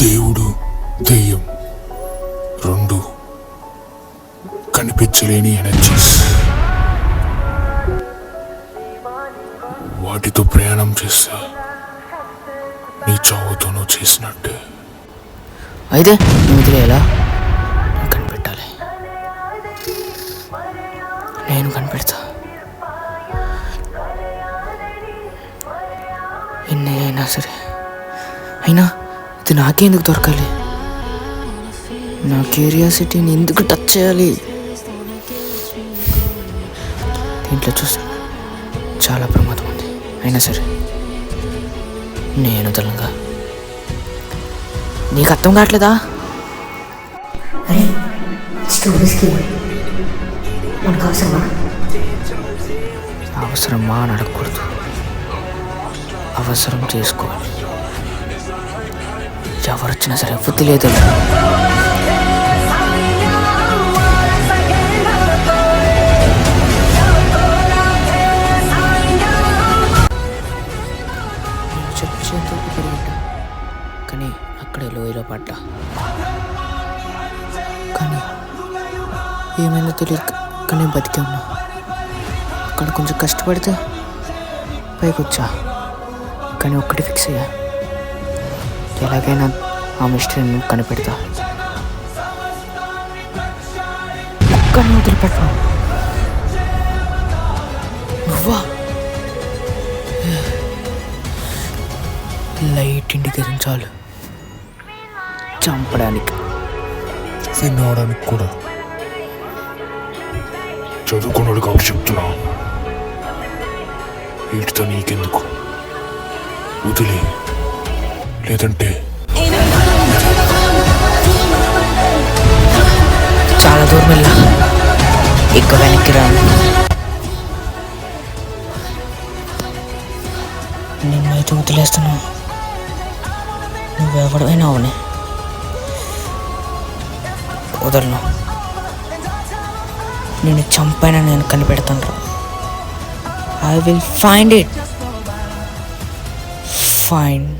దేవుడు దెయ్యం రెండు కనిపించలేని ఎనర్జీస్. వాటితో ప్రయాణం చేస్తే నీ చావుతో నువ్వు చేసినట్టే. అయితే నువ్వు వదిలేలా కనిపెట్టాలి. నేను కనిపెడతా. ఎన్ని అయినా సరే. అయినా ఇది నాకెందుకు దొరకాలి? నా క్యూరియాసిటీని ఎందుకు టచ్ చేయాలి? దీంట్లో చూసాను చాలా ప్రమాదం ఉంది. అయినా సరే నేను తెలంగా. నీకు అర్థం కావట్లేదా? అవసరమా అని అడగకూడదు, అవసరం చేసుకోవాలి. ఎవరొచ్చినా సరే బుద్ధి లేదు. చచ్చేందుకు పెరిగింటా, కానీ అక్కడే లోయలో పడ్డా. కానీ ఏమైనా తెలియదు, కానీ బతికే ఉన్నా. అక్కడ కొంచెం కష్టపడితే పైకి వచ్చా. కానీ ఒక్కటి ఫిక్స్ అయ్యా, ఎలాగైనా ఆ మిస్టరీని కనిపెడతా. ఒక్కడిని వదిలిపెట్టను. నువ్వా? లైట్ ఇండికేషన్ చాలు చంపడానికి, వినడానికి కూడా. చదువుకున్నాడు కాబట్టి చెప్తున్నా, వీటితో నీకెందుకు, వదిలే. లేదంటే చాలా దూరం వెళ్ళా, ఎక్కువ వెనక్కి రాను. నిన్నైతే వదిలేస్తున్నావు. నువ్వెవడైనా అవని వదలను. నేను చంపైనా నేను కనిపెడతాను రా. I will find it. Find